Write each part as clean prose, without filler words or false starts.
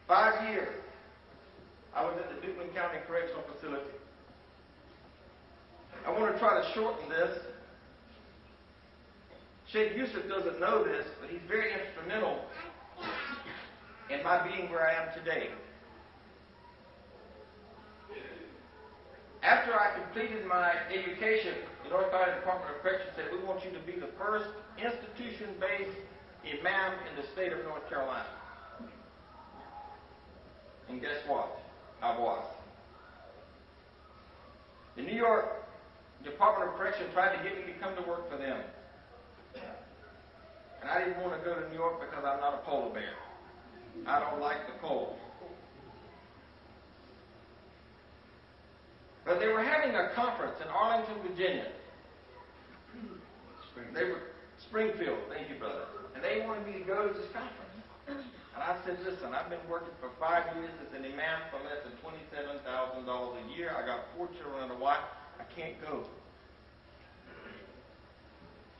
5 years, I was at the Duplin County Correctional Facility. I want to try to shorten this. Sheikh Yusuf doesn't know this, but he's very instrumental in my being where I am today. After I completed my education, the North Carolina Department of Corrections said, we want you to be the first institution-based imam in the state of North Carolina. And guess what? I was. The New York Department of Correction tried to get me to come to work for them. And I didn't want to go to New York because I'm not a polar bear. I don't like the cold. But they were having a conference in Arlington, Virginia. They were Springfield, thank you, brother. And they wanted me to go to this conference. And I said, listen, I've been working for 5 years as an imam for less than $27,000 a year. I got 4 children and a wife. I can't go.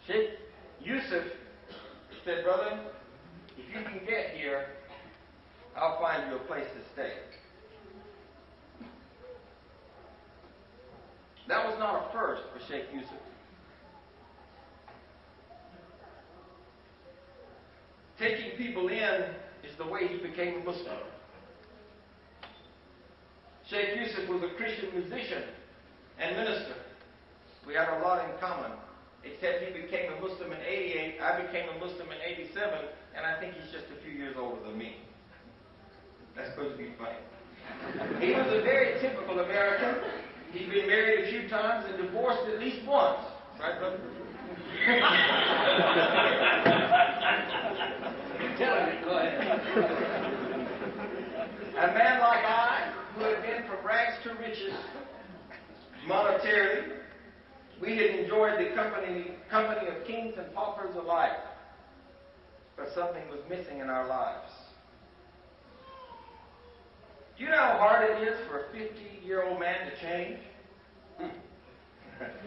Sheikh Yusuf said, brother, if you can get here, I'll find you a place to stay. That was not a first for Sheikh Yusuf. Taking people in is the way he became a Muslim. Sheikh Yusuf was a Christian musician and minister. We had a lot in common, except he became a Muslim in 88, I became a Muslim in 87, and I think he's just a few years older than me. That's supposed to be funny. He was a very typical American. He'd been married a few times and divorced at least once. Right, brother? Tell him. Go ahead. A man like I, who had been from rags to riches monetarily, we had enjoyed the company of kings and paupers alike. But something was missing in our lives. Do you know how hard it is for a 50-year-old man to change?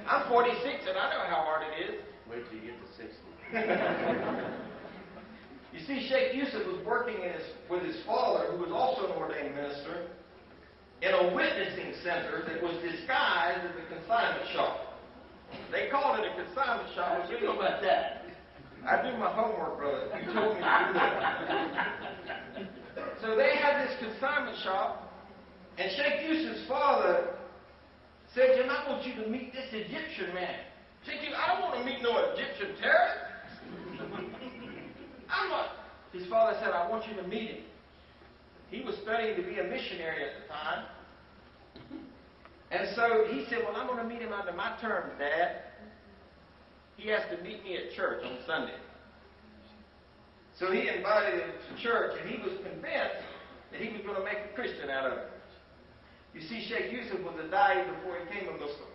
I'm 46 and I know how hard it is. Wait till you get to 60. You see, Sheikh Yusuf was working with his father, who was also an ordained minister, in a witnessing center that was disguised as a consignment shop. They called it a consignment shop. What do you know about that? I do my homework, brother. You told me to do that. So they had this consignment shop, and Sheikh Yusuf's father said, Jim, I want you to meet this Egyptian man. Sheikh Yusuf, I don't want to meet no Egyptian terrorist. His father said, I want you to meet him. He was studying to be a missionary at the time. And so he said, well, I'm going to meet him under my terms, Dad. He has to meet me at church on Sunday. So he invited him to church, and he was convinced that he was going to make a Christian out of it. You see, Sheikh Yusuf was a da'i before he became a Muslim.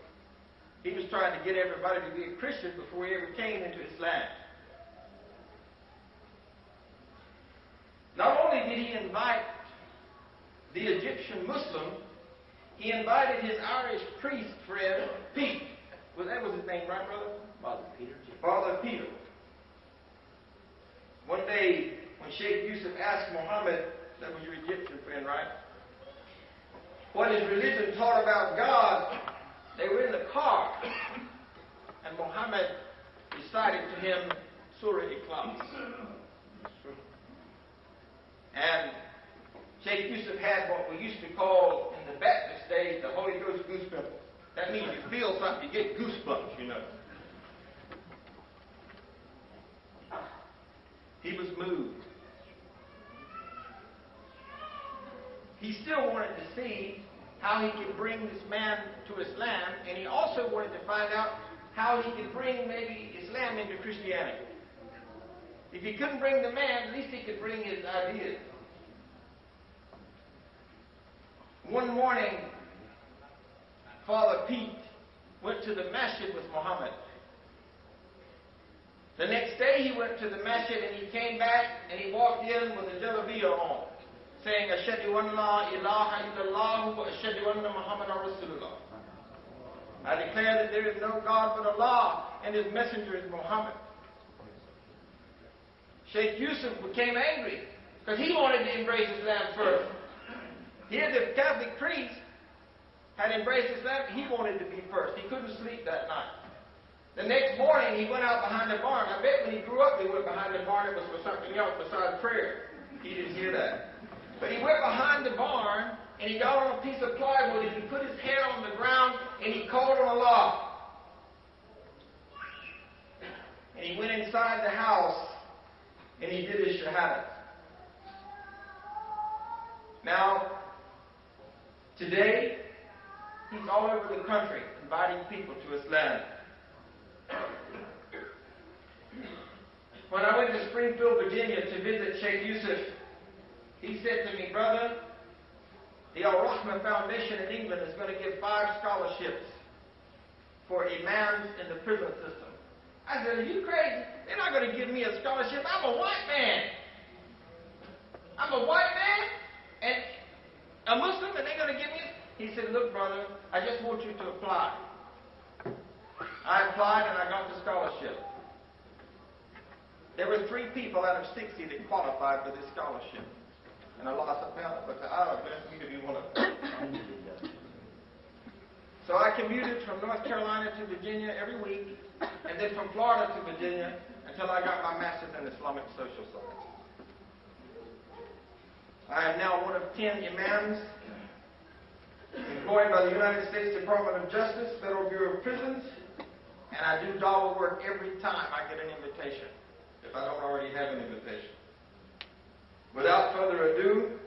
He was trying to get everybody to be a Christian before he ever came into Islam. Not only did he invite the Egyptian Muslim, he invited his Irish priest friend, Pete. Well, that was his name, right, brother? Father Peter. Father Peter. One day, when Sheikh Yusuf asked Muhammad, that was your Egyptian friend, right? What his religion taught about God, they were in the car, and Muhammad recited to him Surah Ikhlas. And Sheikh Yusuf had what we used to call in the Baptist days the Holy Ghost goosebumps. That means you feel something, you get goosebumps, you know. He was moved. He still wanted to see how he could bring this man to Islam, and he also wanted to find out how he could bring maybe Islam into Christianity. If he couldn't bring the man, at least he could bring his ideas. One morning, Father Pete went to the nashid with Muhammad. The next day he went to the masjid and he came back and he walked in with a jalabiyah on, saying, Ashhadu an la ilaha illallah wa ashhadu anna Muhammadan Rasulullah. I declare that there is no God but Allah and His messenger is Muhammad. Sheikh Yusuf became angry Because he wanted to embrace Islam first. Here the Catholic priest had embraced Islam. He wanted to be first. He couldn't sleep that night. The next morning, he went out behind the barn. I bet when he grew up, he went behind the barn. It was for something else besides prayer. He didn't hear that. But he went behind the barn, and he got on a piece of plywood, and he put his head on the ground, and he called on Allah. And he went inside the house, and he did his shahada. Now, today, he's all over the country inviting people to Islam. When I went to Springfield, Virginia to visit Sheikh Yusuf, he said to me, brother, the Al-Rahmah Foundation in England is going to give 5 scholarships for imams in the prison system. I said, are you crazy? They're not going to give me a scholarship. I'm a white man. I'm a white man and a Muslim, and they're going to give me. He said, look, brother, I just want you to apply. I applied and I got the scholarship. There were 3 people out of 60 that qualified for this scholarship. And Allah subhanahu wa ta'ala blessed me to be one of them. So I commuted from North Carolina to Virginia every week, and then from Florida to Virginia until I got my master's in Islamic social science. I am now one of 10 imams employed by the United States Department of Justice, Federal Bureau of Prisons, and I do dawah work every time I get an invitation, if I don't already have an invitation. Without further ado,